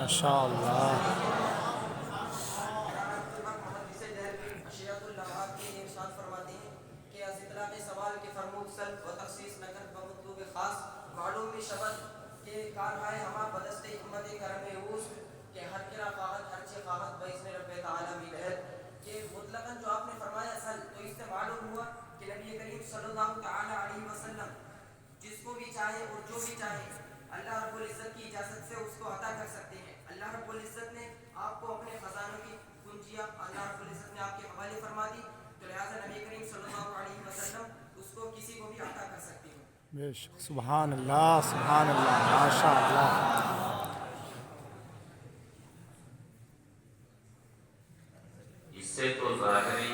ماشاء اللہ. معلوم بھی شبد کہ کارہائے ہما بدست امت کرم اوز کہ ہر کرا خواہد ہر چی خواہد باذن رب تعالی بھی رہت کہ مطلقاً جو آپ نے فرمایا اصل تو اس سے معلوم ہوا کہ نبی کریم صلی اللہ تعالی علیہ وسلم جس کو بھی چاہے اور جو بھی چاہے اللہ رب العزت کی اجازت سے اس کو عطا کر سکتے ہیں. اللہ رب العزت نے آپ کو اپنے خزانوں کی کنجیاں اللہ رب العزت نے آپ کے حوالے فرما دی تو لہٰذا نبی کریم صلی اللہ علیہ وسلم اس کو کسی کو بھی عطا کر سکتے ہیں. بے شک. سبحان اللہ سبحان اللہ ماشاء اللہ. اس سے تو ظاہری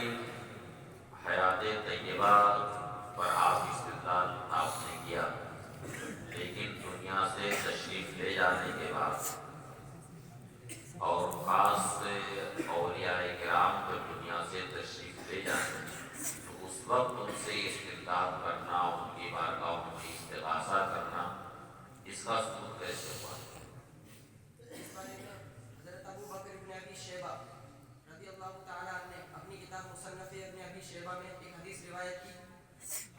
حیات طیبہ پر آپ استدلال آپ نے کیا، لیکن دنیا سے تشریف لے جانے کے بعد اور خاص اولیاء کرام کو دنیا سے تشریف لے جانے تو اس وقت ان سے استدلال کرنا، ان کی بارگاہوں میں استغاثہ کرنا، اس کا ثبوت کیسے ہوا؟ اس بارے میں حضرت ابو بکر ابن ابی شیبہ رضی اللہ تعالیٰ عنہ نے اپنی کتاب مصنف ابن ابی شیبہ میں ایک حدیث روایت کی.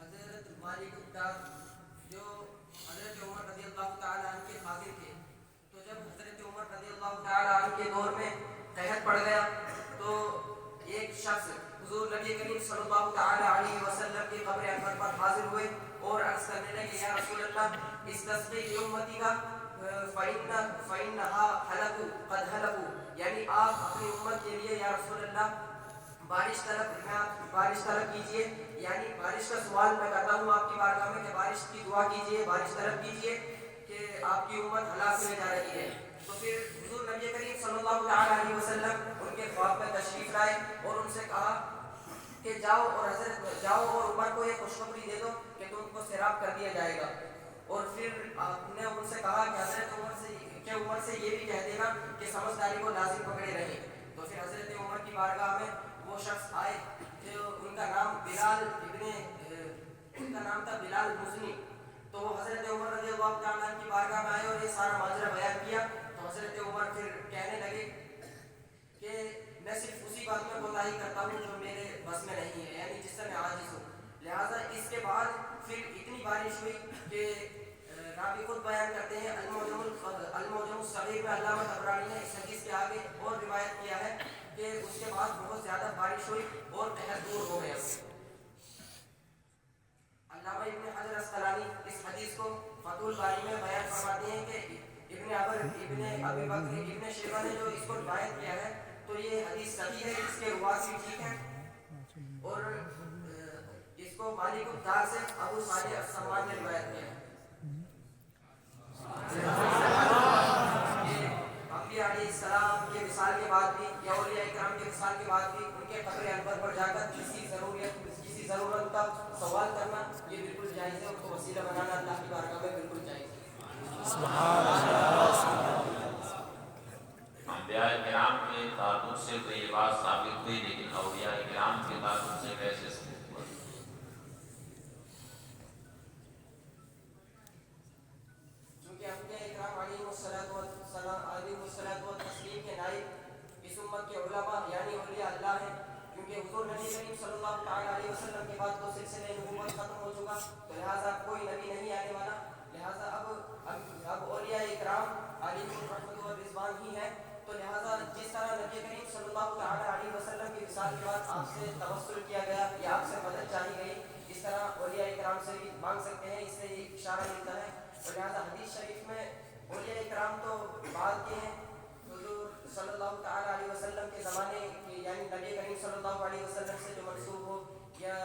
حضرت مالک الدار جو حضرت عمر رضی اللہ تعالیٰ عنہ کے خادم تھے، تو جب حضرت عمر رضی اللہ تعالیٰ عنہ کے دور میں قحط پڑ گیا تو ایک شخص حضور نبی کریم صلی اللہ تعالیٰ علیہ وسلم کی قبر انور پر حاضر ہوئے اور عرض کرنے لگے یا رسول اللہ استسقی امتی کا فإنها هلكوا قد هلكوا، یعنی آپ اپنی امت کے لیے یا رسول اللہ بارش طلب کیجئے، یعنی بارش کا سوال میں کرتا ہوں آپ کی بارگاہ میں کہ بارش کی دعا کیجئے، بارش طلب کیجئے کہ آپ کی امت ہلاک ہونے جا رہی ہے. تو پھر حضور نبی کریم صلی اللہ علیہ وسلم ان کے خواب میں تشریف لائے اور ان سے کہا کہ جاؤ اور عمر کو یہ خوشخبری دے دو کہ تم کو سیراب کر دیا جائے گا. اور پھر آپ نے ان سے کہا کہ حضرت عمر سے یہ بھی کہہ دینا کہ سمجھداری کو لازم پکڑے رہے. تو پھر حضرت عمر کی بارگاہ میں وہ شخص آئے جو ان کا نام تھا بلال مزنی. تو وہ حضرت عمر رضی اللہ تعالیٰ کی بارگاہ میں آئے اور یہ سارا ماجرا بیان کیا. تو حضرت عمر پھر کہنے لگے کہ میں صرف اسی بات میں کوتاہی کرتا ہوں جو میرے بس میں نہیں ہے، یعنی جس سے میں عاجز ہوں. لہٰذا اس کے بعد پھر اتنی بارش ہوئی کہ راوی خود بیان کرتے ہیں المعجم الصغیر میں علامہ طبرانی نے اس حدیث کے آگے اور روایت کیا ہے کہ اس کے بعد بہت زیادہ بارش ہوئی اور قحط دور ہو گیا. علامہ ابن حجر اسقلانی اس حدیث کو فتح الباری میں بیان فرماتے ہیں کہ ابن ابی بکر ابن شیبہ نے جو اس کو روایت کیا ہے تو یہ حدیث صحیح ہے، اس کے روات بھی ٹھیک ہیں اور اس کو مالک الدار سے ابو صالح السمان نے روایت کیا ہے. انبیاء علیہ السلام کے وصال کے بعد بھی یا اولیاء کرام کے وصال کے بعد بھی ان کے قبر انور پر جا کر کسی ضرورت کا سوال کرنا یہ بالکل جائز ہے. ان کو وسیلہ بنانا اللہ کی بارگاہ میں بالکل جائز ہے. سبحان اللہ. انبیاء کرام کے تعلق سے تو یہ بات ثابت ہوئی، لیکن اولیاء کرام کے تعلق سے کیسے ثابت ہوا؟ چونکہ انبیاء کرام علیہ الصلاۃ والتسلیم کے نائب اس امت کے علماء یعنی اولیاء اللہ ہیں. کیونکہ حضور نبی کریم صلی اللہ تعالیٰ علیہ وسلم کے بعد تو سلسلہ نبوت ختم ہو چکا، تو لہٰذا کوئی نبی نہیں آنے والا. لہٰذا اب اولیاء کرام علیہم الرحمۃ والرضوان ہی ہیں. تو لہٰذا جس طرح نبی کریم صلی اللہ تعالیٰ علیہ وسلم کی وصال کے بعد آپ سے توسل کیا گیا یا آپ سے مدد چاہی گئی، اس طرح اولیاء کرام سے بھی مانگ سکتے ہیں. اس سے ایک اشارہ ملتا ہے. اور لہٰذا حدیث شریف میں اولیاء کرام تو بعد کے ہیں. حضور صلی اللہ تعالیٰ علیہ وسلم کے زمانے کی یعنی نبی کریم صلی اللہ علیہ وسلم سے جو منسوب ہو یا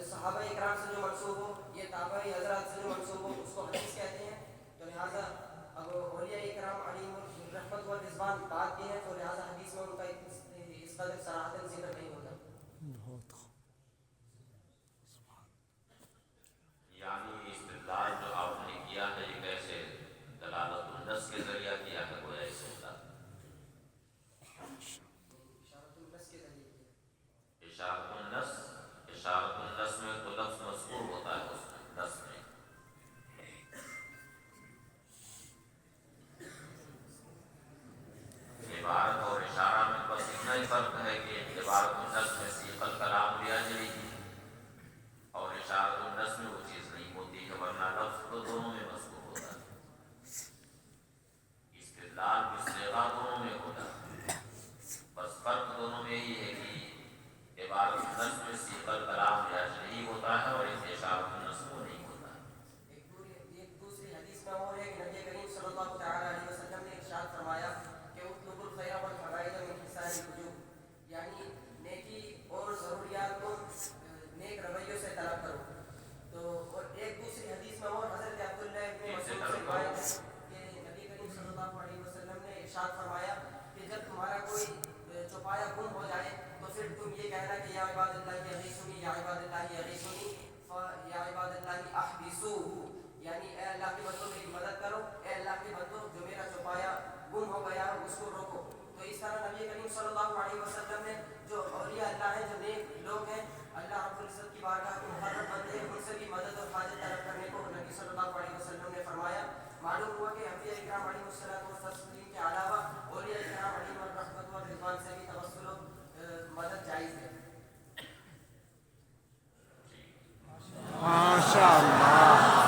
صحابہ کرام سے جو منسوب ہو یا تابعی حضرات سے جو منسوب ہو اس کو حدیث کہتے ہیں. تو لہٰذا اب اولیاء کرام علیہم الرحمۃ والرضوان بعد کے ہیں، تو لہٰذا حدیث میں ان کا اس قدر صراحتاً ذکر نہیں ہوتا. یعنی استدلال جو آپ نے کیا ہے یہ کیسے دلالت النص کے ذریعہ کیا ہے؟ گویا استدلال اشارت النص میں تو لفظ مذکور ہوتا ہے اس میں نص میں. یعنی اے اللہ کے بندوں میری مدد کرو، اے اللہ کے بندوں جو میرا چھپایا گم ہو گیا اس کو روکو. تو اس طرح نبی کریم صلی اللہ علیہ وسلم نے جو اولیاء اللہ ہیں، جو نیک لوگ ہیں، اللہ رب العزت کی بارگاہ کے مقرب بندے ہیں، ان سے بھی مدد اور حاجت طلب کرنے کو نبی صلی اللہ علیہ وسلم نے فرمایا. معلوم ہوا کہ انبیاء اکرام علیہ الصلوۃ والتسلیم کے علاوہ اولیاء اکرام علیہ الرحمت والرضوان سے بھی توسل و مدد جائز ہے. ماشاء اللہ.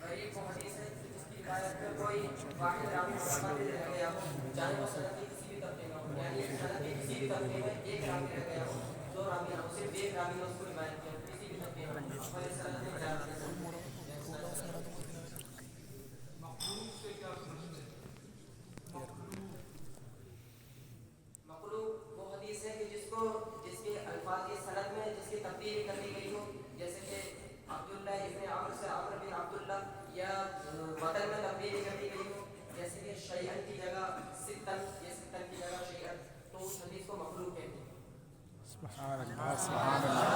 غریب کو حدیث ہے جس کی روایت میں کوئی واحد راوی متفرد رہ گیا ہو، چاہے وہ سند کے کسی بھی طبقے میں ہو، یعنی سند کے کسی بھی طبقے میں ایک راوی رہ گیا ہو، دو راوی ہو، صرف ایک راوی نے اس کو روایت کیا ہو، کسی بھی طبقے میں ہو، اور اس سند میں اجازت ہے. مقلوب وہ حدیث ہے کہ جس کے الفاظ کی سند میں جس کی تبدیلی کر دی گئی ہو، جیسے کہ عبداللہ ابن عمرو سے عمرو بن عبداللہ، یا وطن میں تبدیلی کر دی گئی ہو، جیسے کہ شیئن کی جگہ ستن، یا ستن کی جگہ شیئن، تو اس حدیث کو مقلوب کہتے ہیں. سبحان اللہ سبحان اللہ.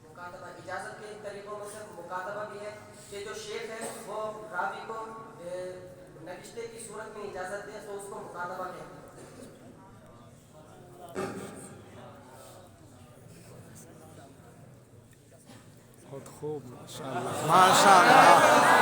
مکاتبہ اجازت کے طریقوں میں سے مکاتبہ بھی ہے کہ جو شیخ ہے وہ راوی کو نوشتے کی صورت میں اجازت دے تو اس کو مکاتبہ کہتے ہیں. بہت خوب. ماشاء اللہ ماشاء اللہ.